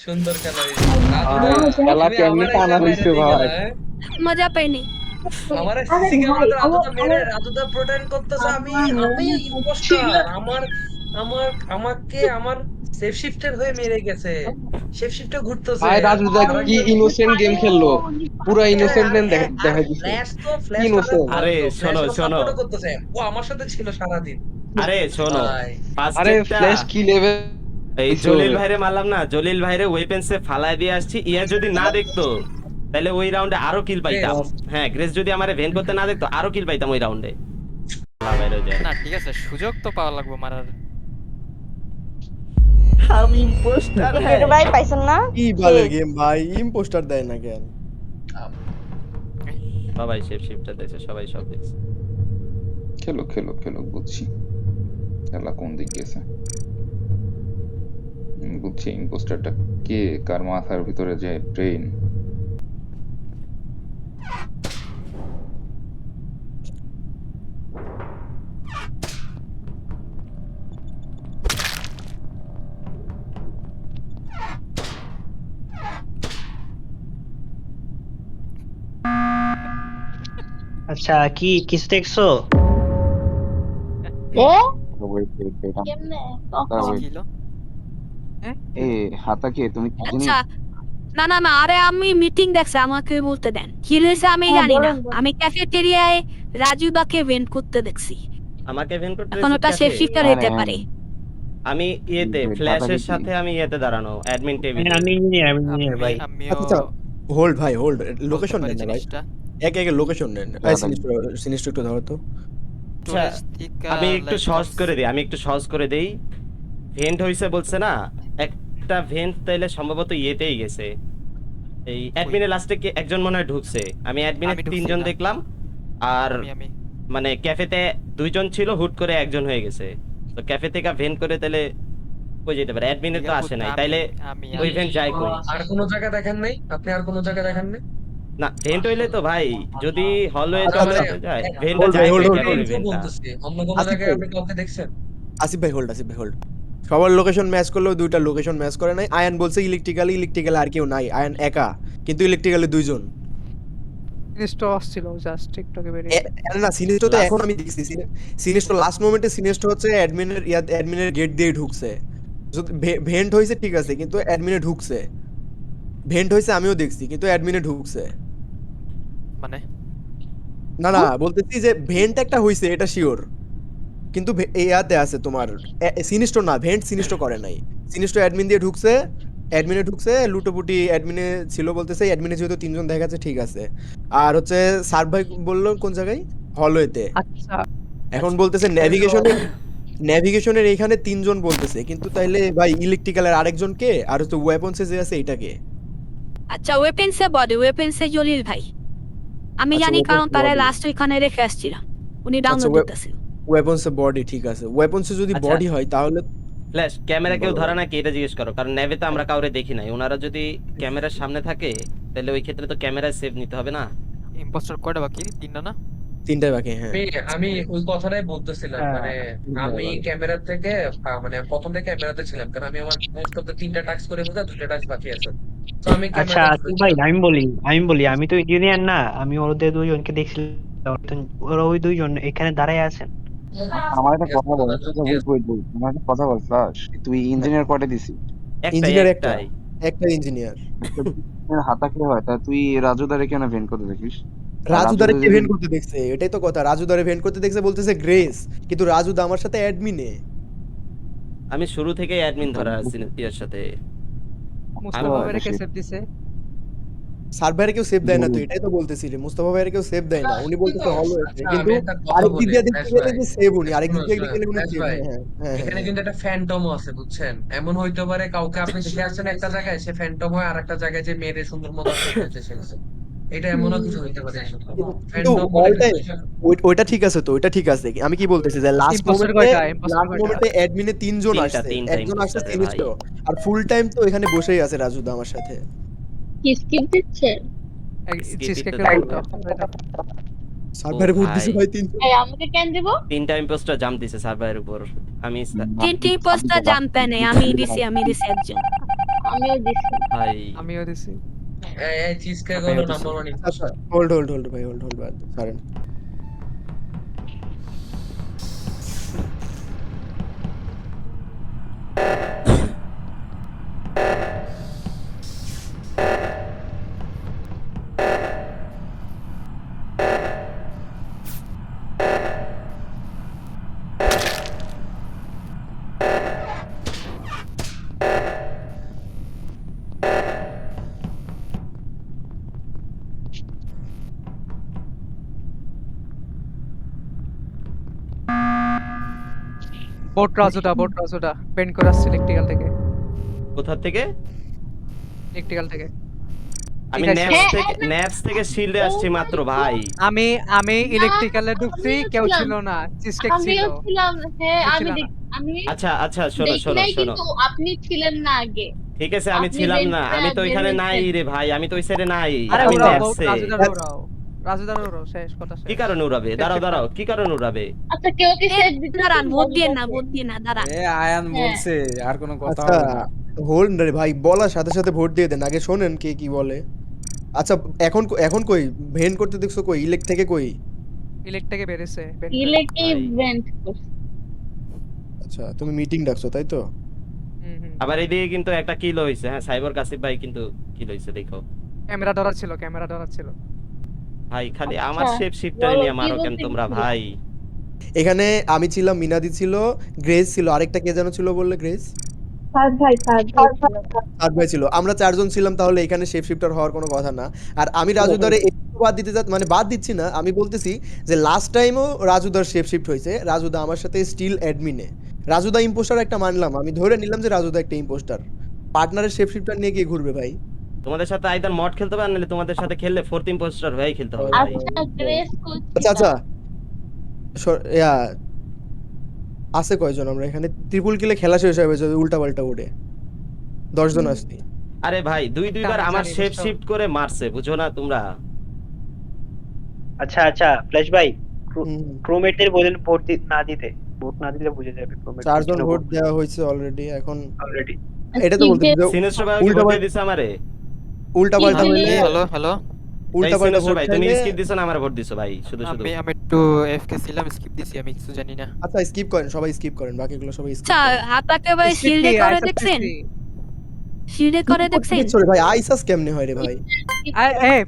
সুন্দর খেলা হয়েছে রাজু ভাই। খেলা তুমি কেমনে আমার টানা এসে মেরে হইছে দিলা ভাই। না, হ্যাঁ? মজা পাইনি। আমার আরে সিসি ভাই ক্যামেরাতে রাজুদা মেরে আমার রাজুদা প্রোটেক্ট করতেছে, আমি আমার আমি মনে পড়ছে ইম্পোস্টার। আমার আমার আমাকে আমার সেফ শিফটের হয়ে মেরে গেছে, সেফ শিফটে ঘুরতেছে ভাই রাজুদা তার কি আগে। ইনোসেন্ট গেম খেললো, পুরা হ্যাঁ, ইনোসেন্ট আর আর দেখাই দিছে। ফ্ল্যাশ তো কি ফ্ল্যাশ তাদের ইনোসেন্ট। আরে ধরলো, ফ্ল্যাশ শোনো তো শোনো, সাপোর্টও করতেছে, ও আমার সাথে ছিল সারাদিন আরে শোনো, ভাই। আরে ফার্স্টেরটা ফ্ল্যাশ কি লেভেল এই হইছে জলিল ওরে। ভাইরে মারলাম না, জলিল ভাইরে ওয়েপেন্সে ফালায় দিয়ে আসছি, ইয়া যদি না দেখতো তাহলে ওই রাউন্ডে আরো কিল পাইতাম। গ্রেস, হ্যাঁ, গ্রেস যদি আমারে ভেন করতে না দেখতো আরো কিল পাইতাম ওই রাউন্ডে। বাইরে যায় না ঠিক আছে, সুযোগ তো পাওয়া লাগবে মারার। আমি ইম্পোস্টার। হ্যাঁ ছোট ভাই পাইছেন না? কি বালের গেম ভাই, ইম্পোস্টার দেয় না কেন? সবাই শেপ শিফটটা দেখছে, সবাই সব দেখছে। খেলো খেলো খেলো, বুঝছি খেলা কোন দিক গেছে। বুঝছি ইম্পোস্টারটা কে, কার মাথার ভিতরে যে ট্রেন। আচ্ছা কি কিছু দেখছো? এ ওয়েট ওয়েট ওয়েট, কেমনে wait. কি হলো? এ হাতাকে তুমি কি জানি আচ্ছা না না না, আরে আমি মিটিং দেখছি, আমাকে বলতে দেন কি হয়েছে আমি হ্যাঁ, জানি না। বলেন, বলেন। আমি ক্যাফেটেরিয়ায় রাজুদাকে ভেন্ট করতে দেখছি, আমাকে ভেন করতে এখন ওটা দেখছে সেফ cafe? শিফটার হ্যাঁ, হতে হ্যাঁ। পারে। আমি ইয়েতে Wait, ফ্ল্যাশের হাতাকে কি? সাথে আমি ইয়েতে দাঁড়ানো অ্যাডমিন টেবিলে। আমি ইঞ্জিনিয়ার ভাই। আমিও আচ্ছা হোল্ড ভাই, হোল্ড, বলতে লোকেশন পারি নেন না ভাই, জিনিসটা। একে একে লোকেশন নেন। সিনিস্টার একটু ধরো তো। আচ্ছা, আমি একটু সহজ করে দিই, ভেন্ট হইছে বলছে না, একটা ভেন্ট তাইলে সম্ভবত ইয়েতেই গেছে, এই অ্যাডমিনের লাস্টে কে একজন মনে হয় ঢুকছে। আমি অ্যাডমিনে আমি ঢুকছি তিনজন না। দেখলাম, আর আমি মানে ক্যাফেতে দুইজন ছিল, হুট করে একজন হয়ে গেছে। তো ক্যাফে থেকে ভেন্ট করে তাহলে কই যেতে পারে, অ্যাডমিনে তো আসে নাই, তাইলে ওই ভেন্ট যায় কই? আর কোনো জায়গা দেখেন নাই আপনি? আর কোনো জায়গা দেখেন নাই? না ভেন্ট হইলে তো ভাই, যদি হলওয়ে আচ্ছা, যাওয়ার আচ্ছা। যায় hold, ভেন্টটা যায় hold, কই, hold, ক্যাফে hold. ভেন্টটা। বলতেছি অন্য কোনো আসিফ জায়গায় ভাই। আপনি কাউকে দেখছেন? আসিফ ভাই হোল্ড, আসিফ ভাই হোল্ড। সবার লোকেশন ম্যাচ করলেও দুইটা লোকেশন ম্যাচ করে নাই। আয়ান বলছে ইলেকট্রিক্যাল আর কেউ নাই, আয়ান একা, কিন্তু ইলেকট্রিক্যালে দুইজন। সিনিস্টো আসছিল জাস্ট টিকটকে বেরিয়ে। না সিনিস্টো তো এখন আমি দেখছি, সিনিস্টো লাস্ট মোমেন্টে সিনিস্টো হচ্ছে অ্যাডমিনের গেট দিয়ে ঢুকছে। ভেন্ট হইছে ঠিক আছে, কিন্তু অ্যাডমিনে ঢুকছে। ভেন্ট হইছে আমিও দেখছি, কিন্তু অ্যাডমিনে ঢুকছে। মানে না বলতেছি যে ভেন্ট একটা হইছে এটা শিওর, কিন্তু ইয়াতে আছে তোমার সিনিস্টো না, ভেন্ট সিনিস্টো করে নাই। সিনিস্টো অ্যাডমিন দিয়ে ঢুকছে, অ্যাডমিনে ঢুকছে, লুটোপুটি অ্যাডমিনে ছিল বলতেছে। অ্যাডমিনে যেহেতু তিনজন দেখা যাচ্ছে ঠিক আছে। আর হচ্ছে সার্ভ ভাই বললো কোন জায়গায়, হলওয়েতে। আচ্ছা এখন বলতেছে নেভিগেশনের এইখানে তিনজন বলতেছে, কিন্তু তাইলে ভাই ইলেকট্রিক্যালের আরেকজন কে, আর হচ্ছে ওয়েপন্সে যে আছে এটাকে। আচ্ছা ওয়েপেন্সে বডি, ওয়েপেন্সে জলিল ভাই আমি আচ্ছা, জানি, কারণ weapons তারা body। লাস্ট ওইখানে রেখে আসছিলাম, উনি আচ্ছা, ডাউনলোড করতেছিল। ওয়েপন্সে বডি ঠিক আছে, ওয়েপন্সে যদি আচ্ছা। বডি হয় তাহলে ফ্ল্যাশ ক্যামেরা কেউ বলো, ধরে বলো। নাকি এটা জিজ্ঞেস করো, কারণ নেভেতে আমরা কাউরে দেখি নাই। ওনারা যদি ক্যামেরার সামনে থাকে তাহলে ওই ক্ষেত্রে তো ক্যামেরায় সেভ নিতে হবে না? ইম্পোস্টার কয়টা বাকি? তিনটা না? তিনটাই বাকি, হ্যাঁ। আমি ওই কথাটাই বলতেছিলাম, হ্যাঁ, মানে আমি ক্যামেরা থেকে মানে প্রথম থেকে ক্যামেরাতে ছিলাম, কারণ আমি আমার মোস্ট অফ দ্য 3টা টাস্ক করে বোঝা 2টা টাস্ক বাকি আছে, তো আমি আচ্ছা ক্যামেরাতে আসিফ ভাই আমি বলি আমি তো ইঞ্জিনিয়ার না, আমি ওদের দুইজনকে দেখছিলাম, ওরা ওই দুইজন এখানে দাঁড়ায় আছেন। আমার একটা কথা বল, ওয়েট ওয়েট ওয়েট, আমার একটা কথা বল ফ্লাশ, তুই ইঞ্জিনিয়ার কয়টা দিছি? ইঞ্জিনিয়ার একটাই। একটা ইঞ্জিনিয়ার। হাতাকে হয় তা তুই রাজুদারে কেন ভেন্ট করতে দেখিস? রাজুদারে কে যদি- ভেন্ট করতে দেখছে, এটাই তো কথা। রাজুদারে ভেন্ট করতে দেখছে বলতেছে গ্রেস, কিন্তু রাজুদা আমার সাথে অ্যাডমিনে। আমি শুরু থেকেই অ্যাডমিন ধরা আছি ইয়ার সাথে। মুস্তাফা ভাইরে কে সেভ দিছে? সার্ভারে কেউ সেভ দেয় না, তো এটাই তো বলতেছি রে, মুস্তাফা ভাইয়ের কেউ সেভ দেয় না, উনি বলতেছে হলওয়েতে, আচ্ছা, কিন্তু আমি একটা কথা আরেক দিক বলি, দিয়ে দেখতে ফ্ল্যাশ গেলে ভাই। যে সেভ উনি, আরেক দিক দিয়ে দেখতে গেলে উনি ফ্ল্যাশ save, ভাই, হ্যাঁ, হ্যাঁ, এখানে হ্যাঁ। কিন্তু একটা ফ্যান্টমও আছে বুঝছেন। এমন হইতে পারে কাউকে আপনি দেখে আসছেন একটা জায়গায়, সে ফ্যান্টম হয় আর একটা জায়গায় যে মেয়েদের সুন্দর মতো খেলতে এসেছে। এটা এমনও কিছু হইতে পারে। কিন্তু ফ্যান্টম বলে অল কিছু টাইম বিষয় না। ওইটা ঠিক আছে, তো ওইটা ঠিক আছে। আমি কি বলতেছি যে লাস্ট Imposter মোমেন্টে কয়টা? Imposter কয়টা? অ্যাডমিনে তিনজন তিনটা, আসছে, তিনটা একজন আসছে imposter রে সিনিস্টো, ভাই। আর ফুল টাইম তো এখানে বসেই আছে রাজুদা আমার সাথে। কি স্কিপ দিচ্ছে? চিজকে তো কে দেখো। বলতো? সার্ভারে ভোট দিছে ভাই। ভাই তিন। এই আমাকে কেন দিব? তিনটা ইম্পোস্টার জাম্প দিছে সার্ভারের উপর। আমি তিনটি পোস্টার জানতে নেই, আমি দিছি একজন। আমিও দিছি। ভাই আমিও দিছি। এই চিজ কেক আমিও হলো দিছি। নাম্বার ওয়ান আচ্ছা হোল্ড ভাই হোল্ড বাদ ছাড়েন। বোট রাজুদা বেন্ড করে আসছে ইলেকট্রিক্যাল থেকে। কোথা থেকে? আমি ঠিক আছে। ন্যাপস থেকে শিল্ডে আসছি মাত্র ভাই। আমি ইলেকট্রিক্যালে ঢুকছি, আমিও কেউ ছিলাম। ছিল না, চিস্টেক ছিল। আমিও ছিলাম। হ্যাঁ কেউ আমি ছিল না। আমি আচ্ছা শোনো দেখি শোনো নাই, শোনো কিন্তু আপনি ছিলেন না আগে। ঠিক আছে আমি আপনি ছিলাম বের না, করে আমি তো বের ওইখানে নাই হয়েছেন। রে ভাই, আমি তো ওই সাইডে নাই, আরে আমি ওরাও ন্যাপসে। রাজুদার ওরাও শেষ কথা শেষ। কি কারণে উড়াবে? দাঁড়াও কি কারণে উড়াবে? আচ্ছা কেউ কি সেট দিতে দাঁড়ান, ভোট দিয়ে না দাঁড়ান। আয়ান হ্যাঁ। বলছে আর কোনো কথা আচ্ছা হবে না। হোল্ড রে ভাই, বলার সাথে সাথে ভোট দিয়ে দেন, আগে শোনেন কে কি বলে। আচ্ছা এখন কই ভেন্ট করতে দেখছো? কই ইলেক থেকে কই? ইলেক থেকে বেরেছে ইলেকে ভাই। ইভেন্ট করছে। আচ্ছা তুমি মিটিং ডাকছো তাই তো? আবার এইদিকে কিন্তু একটা কিল হইছে। হ্যাঁ সাইবার কাসিফ ভাই কিন্তু কিল হইছে দেখো। ক্যামেরা ধরার ছিল। ভাই খালি আচ্ছা, আমার শেপ শিফটারে বলো, নিয়ে কি মারো কেন বলতে তোমরা গেছিলে? ভাই? এখানে আমি ছিলাম, মিনাদি ছিল, গ্রেস ছিল, আরেকটা কে যেন ছিল বললে? গ্রেস সাদ ভাই সাদ ভাই ছিল। আমরা চারজন ছিলাম, তাহলে এখানে শেপ শিফটার হওয়ার কোনো কথা না। আর আমি রাজুদারে একটু বাদ দিতে মানে বাদ দিচ্ছি না, আমি বলতেছি যে লাস্ট টাইমও রাজুদার শেপ শিফট হয়েছে, রাজুদা আমার সাথে স্টিল অ্যাডমিনে। রাজুদা ইম্পোস্টার একটা মানলাম, আমি ধরে নিলাম যে রাজুদা একটা ইম্পোস্টার, পার্টনারের শেপ শিফটার নিয়ে গিয়ে ঘুরবে ভাই। তোমাদের সাথে আইদার মড খেলতে হবে, নাহলে তোমাদের সাথে খেললে ফোর্থ ইম্পোস্টার হয়েই খেলতে হবে ভাই। আচ্ছা গ্রেস আচ্ছা আছে কয়জন আমরা এখানে? ট্রিপল কিলে খেলা শেষ হবে যদি উল্টা পাল্টা উড়ে 10 জন আসছি। আরে ভাই দুইবার আমি আমার জানি, শেপ বুঝছো? শিফট করে মারছে, বুঝো না তোমরা? আচ্ছা ফ্ল্যাশ ভাই, হুম। ক্রোমেটের বলেন ভোট না দিলে বুঝে যাবে ক্রোমেট 4 জন ভোট দেওয়া হয়েছে অলরেডি। এখন অলরেডি। এটা তো বলতে সিনেস্ট্র ভাই উল্টা ভোট পাল্টা- দিয়ে দিছে আমারে। উল্টা পাল্টা কি হইলে হ্যালো হ্যালো উল্টা পাল্টা সিনেস্ট্র ভোট ভাই তুমি খাইলে- স্কিপ দিছো না আমারে ভোট দিছো ভাই শুধু আমি একটু এফকে ছিলাম, স্কিপ দিছি, আমি কিছু জানি না। আচ্ছা স্কিপ করেন, সবাই স্কিপ করেন, বাকিগুলো সবাই স্কিপ আচ্ছা হাতাকে ভাই শিল্ডে করে দেখছেন? ভাই আইসাস কেমনে হয় রে ভাই?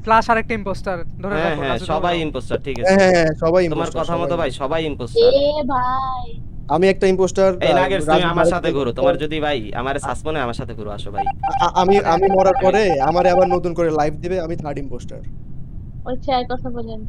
ফ্ল্যাশ আরেকটা ইম্পোস্টার ধরে হ্যাঁ রাখো, হ্যাঁ রাজুদা সবাই ওরাও। ইম্পোস্টার, ঠিক আছে হ্যাঁ সবাই তোমার imposter, কথা মতো সবাই ভাই imposter। সবাই এ ইম্পোস্টার। ভাই আমি একটা ইম্পোস্টার। এই নাগের তুমি আমার সাথে ঘুরো, তোমার যদি ভাই আমারে সাসপনে আমার সাথে ঘুরো, আসো ভাই। আমি মরার পরে আমারে আবার নতুন করে লাইভ দিবে, আমি থার্ড ইম্পোস্টার। ওই চেয়ার কথা বলেন।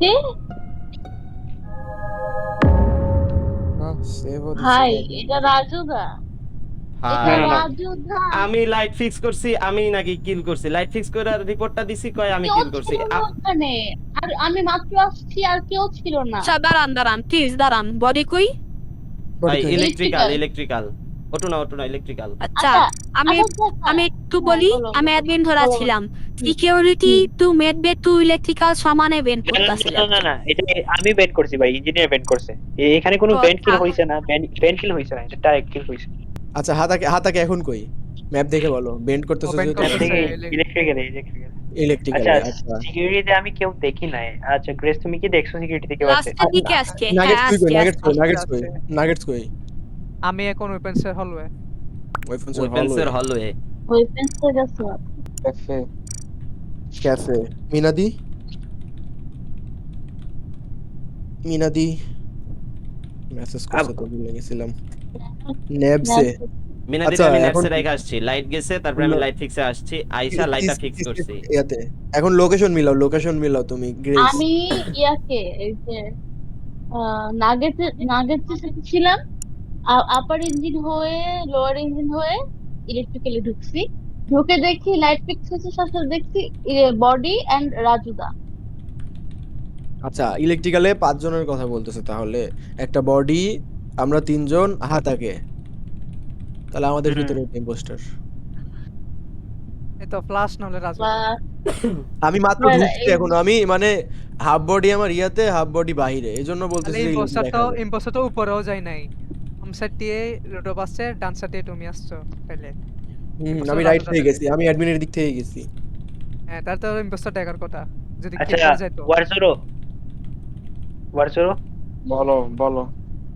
কে? ভাই এটা রাজুদা। এটা হ্যাঁ রাজুদা। আমি লাইট ফিক্স করছি, আমি নাকি কিল করছি, লাইট ফিক্স করে রিপোর্টটা দিছি, কয় আমি কেউ কিল করছি। ছিল না ওখানে। আর আমি মাত্র আসছি, আর কেউ ছিল না। আচ্ছা দাঁড়ান প্লিজ দাঁড়ান, বডি কই? ভাই Electrical. ইলেকট্রিক্যাল ওটো না ইলেকট্রিক্যাল। আচ্ছা আমি একটু বলি, আমি অ্যাডমিন ধরা ছিলাম, সিকিউরিটি টু মেডবে টু ইলেকট্রিক্যাল সমানে বেন্ট করতেছিলাম। না এটা আমি বেন্ড করছি ভাই, ইঞ্জিনিয়ার বেন্ড করছে। এখানে কোনো বেন্ড কিল হইছে না, বেন্ড কিল হইছে না, এটা ডাইরেক্ট কিল হইছে। আচ্ছা হাতাকে এখন কই? ম্যাপ দেখে বলো, বেন্ট করতেছো Bend যেহেতু করতেছে। ইলেকট্রিক্যাল। ইলেকট্রিক্যাল। আচ্ছা আচ্ছা সিকিউরিটিতে আমি কেউ দেখি নাই। আচ্ছা গ্রেস তুমি কি দেখছো সিকিউরিটিতে কেউ আছে? লাস্টের দিকে আসছে, হ্যাঁ নাগেটস কই? আসছে। নাগেটস কই? আমি এখন ওয়েপন্সের হলওয়ে। ওয়েপন্সের হলওয়ে। ওয়েপন্স তো গেছে। ক্যাফে। মিনাদি মেসেজ করতে তো ভুলে গেছিলাম। নেবসে। মিনাদিরে আচ্ছা, আমি এখন- নেক্সট রেখে আসছি, লাইট গেছে, তারপরে আমি লাইট ফিক্সে আসছি, আইসা লাইটটা ফিক্স করছি। ইয়াতে এখন লোকেশন মিলাও তুমি গ্রেস। আমি ইয়াকে এই যে নাগেটসের সাথে ছিলাম। আপার ইঞ্জিন হয়ে লোয়ার ইঞ্জিন হয়ে ইলেকট্রিক্যালি ঢুকছি। ঢুকে দেখি লাইট ফিক্স হচ্ছে, সাথে দেখছি বডি এন্ড রাজুদা। আচ্ছা ইলেকট্রিক্যালে 5 জনের কথা বলতেছে, তাহলে একটা বডি, আমরা 3 জন, হাতাকে, তাহলে আমাদের হুম। ভিতরে ইম্পোস্টার। এই তো ফ্লাশ নাহলে রাজু। বা আমি মাত্র না, ঢুকছি এই- এখন, আমি মানে হাফ বডি আমার ইয়াতে, হাফ বডি বাহিরে, এই জন্য তাহলে বলতেছি যে ইম্পোস্টার দেখা তো যাবে। ইম্পোস্টার তো উপরেও যায় নাই। বাম সাইড দিয়ে লুডো পাচ্ছে, ডান সাইড দিয়ে তুমি আসছো তাইলে। imposter আমি রাজু রাইট থেকে তাহলে। গেছি, আমি অ্যাডমিনের দিক থেকে গেছি। হ্যাঁ তাহলে তো ইম্পোস্টার দেখার কথা যদি আচ্ছা কিল করে যাইতো। ওয়ারসোরো বলো বলো।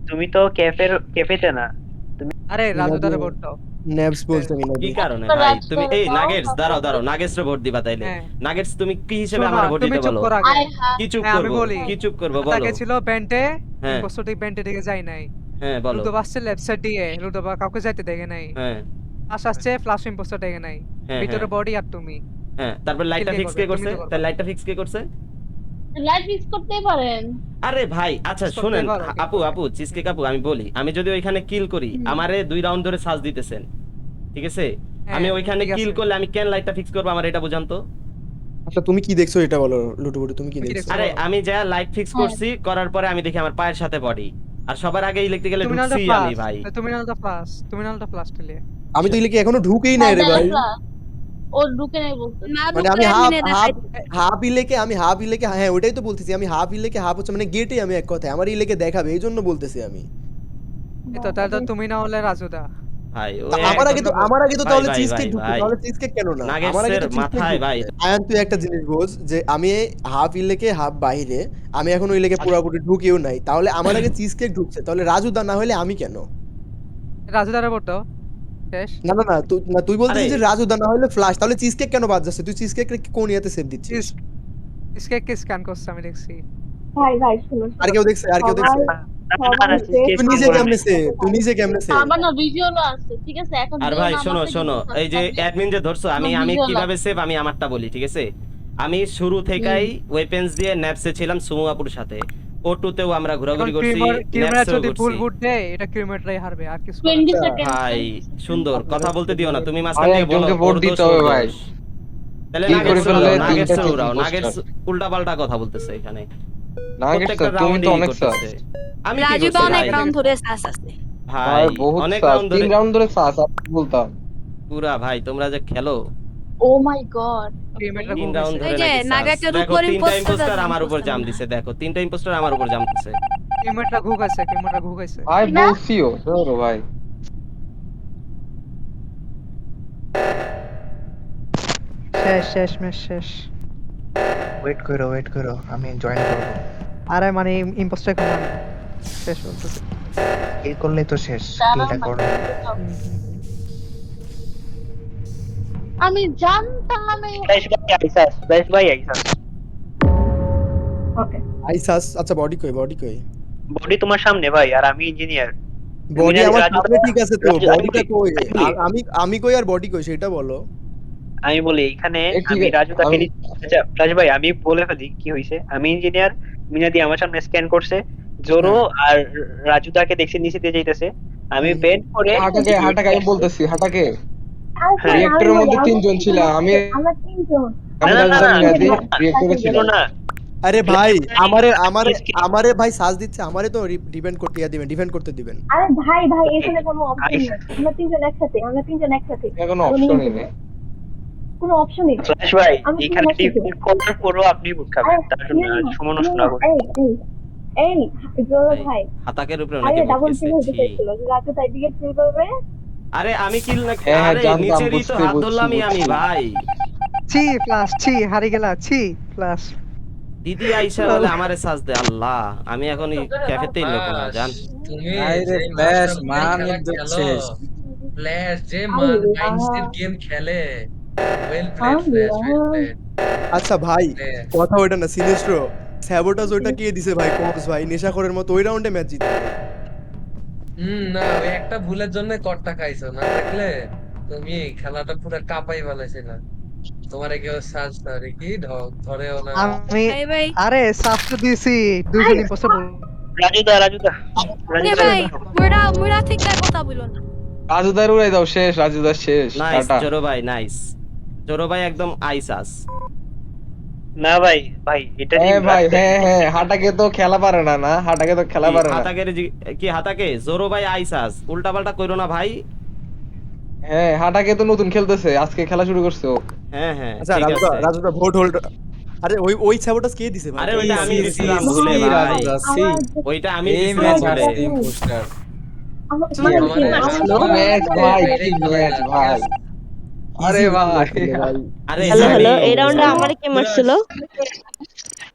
তুমি তো ক্যাফেতে না। আরে রাজু তারে ইনাদি- ভোট দাও। নেভস বলছে কি ইনাদি। কারণে তো ভাই? রাজ তুমি করে এই দাও, নাগেটস তারপর দাঁড়াও নাগেটস ভোট দিবা তাইলে? হ্যাঁ। নাগেটস তুমি কি হিসেবে শোনো, আমার ভোট তুমি দিতে চুপ বলো? করো আগে। আয় হা কি চুপ হ্যাঁ, আমি করবো? বলি। কি চুপ করবো বলো? তাকে ছিল বেন্টে, হ্যাঁ ইম্পোস্টার ঠিক বেন্টে দিকে যায় নাই। হ্যাঁ বলো। লুডো পাচ্ছে লেফট সাইড দিয়ে, লুডো বা কাউকে যাইতে দেখে নাই। হ্যাঁ ফ্লাশ আসছে, ফ্লাশ ইম্পোস্টার দেখে নাই। হ্যাঁ ভিতরে হ্যাঁ বডি আর তুমি। হ্যাঁ, তারপর লাইটটা কে ফিক্স করবে? কে করছে? তুমি তো করবে। তাই লাইটটা ফিক্স কে করছে? লাইট ফিক্স করতেই পারেন। আরে ভাই আচ্ছা করতে শুনেন, পারো, কিন্তু- আপু চিজকেক আপু, আমি বলি, আমি যদি ওইখানে কিল করি, আমারে 2 রাউন্ড ধরে সাজ দিতেছেন, ঠিক আছে? আমি হ্যাঁ, ওইখানে ঠিক কিল আছে। করলে আমি কেন লাইটটা ফিক্স করবো? আমার এটা বুঝান তো। আচ্ছা তুমি কি দেখছো এটা বলো, লুটুপুটু তুমি কি তুমি কি দেখছো? দেখছো? আরে আমি যা লাইট ফিক্স হ্যাঁ। করছি, করার পরে আমি দেখি আমার পায়ের সাথে বডি, আর সবার আগে ইলেকট্রিক্যালে তুমি নালটা ঢুকছি আমি ভাই। ফ্লাশ, তুমি নালটা ফ্লাশ, তুমি নালটা ফ্লাশ টেলে। আমি তো ইলেকে এখনো ঢুকেই নাই রে ভাই। ও ঢুকে নাই বলতে। না মানে আমি ঢুকলে হাফ admin এ হাফ দেখাই। হাফ ইলেকে, হ্যাঁ ওটাই তো বলতেছি, আমি হাফ ইলেকে হাফ হচ্ছে মানে গেটে, আমি এক কথায় আমার ইলেকে দেখাবে, এই জন্য বলতেছি আমি। এই তো তাহলে তো তুমি না হলে রাজুদা। ভাই ও তা আমার আগে তো ভাই, তাহলে ভাই, চিজকেক ভাই, ঢুকতো, ভাই। তাহলে চিজকেক কেন না? আমার আগে নাগেটসের তো চিজকেক মাথায় ভাই। আয়ান তুই একটা জিনিস বোঝ যে আমি হাফ ইলেকে হাফ বাইরে, আমি এখন ওই ইলেকে পুরোপুরি ঢুকেও নাই, তাহলে আমার আগে চিজকেক ঢুকছে, তাহলে রাজু দা না হলে আমি কেন? রাজুদারে ভোট দাও। শেষ। না তুই বলতেছিস আরে। যে রাজু দা না হলে ফ্লাশ, তাহলে চিজকেক কেন বাদ যাচ্ছে? তুই চিজকেক কোন ইয়াতে সেভ দিচ্ছিস? ইসকে কে স্ক্যান করছে আমি দেখছি। ভাই ভাই শুনো। আর কেউ দেখছে? তুই নিজে কেমনে সে? আমার না ভিজুয়ালও আছে, ঠিক আছে? এখন আর যেও ভাই না শোনো আমাকে শোনো, জিজ্ঞেস এই যে করতে অ্যাডমিন যে ধরছো, আমি আমার আমি visual কিভাবে সেভ, আমি আমারটা বলি, ঠিক আছে? আমি শুরু থেকেই ওয়েপেন্স দিয়ে ন্যাপসে ছিলাম সুমুয়াপুর সাথে, ওটুতেও আমরা ঘোরাঘুরি করছি, ক্রিমিনাল ন্যাপসেও যদি ফুল করছি। বুট দেয় এটা ক্রিমিনালরাই হারবে আর কিছু। 20 আচ্ছা, সেকেন্ড। ভাই সুন্দর কথা বলতে দিও না, তুমি মাঝখান ভাই, থেকে বলো একজনকে ভোট ওর দোষ, দিতে হবে ওর ভাই। দোষ। তাহলে কি করে নাগেটস ফেললে উড়াও, নাগেটস তিনটা উড়াও, team নাগেটস poster। উল্টাপাল্টা কথা বলতেছে এখানে। নাগেটস প্রত্যেকটা তুমি তো রাউন্ডে অনেক সাস। আমি কি রাজু করছি অনেক ভাই? রাউন্ড ধরে সাস আছে। ভাই ভাই বহুত অনেক সাস, রাউন্ড 3 ধরে রাউন্ড ধরে সাস বলতাম। পুরা ভাই, তোমরা যে খেলো ও মাই গড। ক্রিমিনাল 3 রাউন্ড এই ধরে যে নাকি সাস। নাগেটের দেখো উপর 3টা imposter ইম্পোস্টার জাম আমার উপর করছে জাম না। দিছে, দেখো 3টা ইম্পোস্টার আমার উপর জাম দিছে। ক্রিমিনালটা ঘুগাইছে, ক্রিমিনালটা ঘুগাইছে। ভাই বলছিও ধরো ভাই। শেষ ম্যাচ শেষ। ওয়েট করো আমি জয়েন করব। আরে মানে ইম্পোস্টার কমান শেষ বলতেছে। কিল করলেই তো শেষ, কিলটা করো। আমি জানতাম এই ফ্ল্যাশ ভাই আইসাস। ওকে। আইসাস, আচ্ছা বডি কই? বডি তোমার সামনে ভাই, আর আমি ইঞ্জিনিয়ার। বডি আমার রাজু- সামনে ঠিক আছে তো, রাজু- বডিটা কই? রাজু- আমি কই আর বডি কই সেটা বলো। আমি বলি এখানে এ ঠিক আমি আছে, রাজু তাকে আমি- আচ্ছা রাজু ভাই আমি বলে ফেলি কি হইছে। আমি ইঞ্জিনিয়ার, মিনাদি আমার সামনে স্ক্যান করছে, জোরো আর রাজু তাকে দেখছি নিচে দিয়ে যাইতেছে। আমি বেড করে হাটাকে আমি বলতেছি, হাটাকে হ্যাঁ। রিয়েক্টরের মধ্যে 3 জন ছিল, আমি আমরা 3 জন। আমি না, না, রাজু না, মিনাদি না, রিয়েক্টরে ছিল ছিলাম। না। আরে ভাই আমারে Skip. আমারে ভাই সাজ দিচ্ছে, আমারে তো ডিপেন্ড করতে ডিফেন্ড করতে দিবেন। আরে ভাই এখানে কোনো অপশন নেই। আমরা 3 জন একসাথে, কোনো অপশনই নেই। কোনো অপশনই নেই। ফ্ল্যাশ ভাই আমি এখানে তোমার সাথে। ডিফেন্ড করার পরও আপনি বুট খাবেন, তার জন্য সমান শোনা করে। এই জোরো ভাই, ভাই। হাতাকের উপরে আরে অনেকে ডাবল বলতেছে, কিল হতে ছি। চাইছিল যে রাজু তাই দিকে কিল করবে। আরে আমি কিল না, হ্যাঁ, আরে জানতাম, নিচেরই তো হাত বুঝছি। ধরলামই আমি ভাই। ছি ফ্লাশ, ছি হারি গেলা, ছি ফ্লাশ। দিদি আইসা বলে আমারে সাজ দে, আল্লাহ আমি এখন এই ক্যাফেতেই লোক না জান। তুমি আরে যে ফ্ল্যাশ, মাস্টার মান খেলা ইজ্জত খেলো, শেষ। ফ্ল্যাশ যে আল্লাহ। মাইন্ডসেট গেম খেলে, well played flash, well played. আচ্ছা ভাই কথা ওইটা না, সিনিস্ট্রো স্যাবোটাজ ওইটা কে দিছে ভাই? কোর্স ভাই নেশাখোরের মতো ওই রাউন্ডে ম্যাচ জিতে। না ওই একটা ভুলের জন্য কটটা খাইছো, না দেখলে তুমি খেলাটা পুরো কাঁপাই ফেলেছিল। তোমার কেউ সাজ ধরে কি ধরেও না। আমি ভাই ভাই আরে সাফট দিছি দুজন ইম্পোস্টার। রাজুদা এ ভাই মুরা ঠিক কথা বলো না। রাজুদার উড়াই দাও, শেষ রাজুদার শেষ। Nice tata. জোরো ভাই, নাইস জোরো ভাই, একদম আইসাস। না ভাই ভাই এটা হ্যাঁ ভাই, হ্যাঁ হাটাকে তো খেলা পারে না, না হাটাকে তো খেলা পারে না। হাতাকের কি হাতাকে জোরো ভাই আইসাস উল্টা পাল্টা কইরো না ভাই। হ্যাঁ হাটাকে তো নতুন খেলতেছে, আজকে খেলা শুরু করছে ও। হ্যাঁ হ্যাঁ আচ্ছা ঠিক আছে। রাজুদা ভোট হোল্ড। আরে ওই সাবোটাস কে দিছে ভাই? আরে ওইটা আমি দিছিলাম ভুলে ভাই, ওইটা আমি দিছিলাম ভুলে। ম্যাচ ভাই, কি ম্যাচ ভাই। আরে ভাই, আরে হ্যালো হ্যালো, আমি- এই রাউন্ডে আমার কে মারছিল?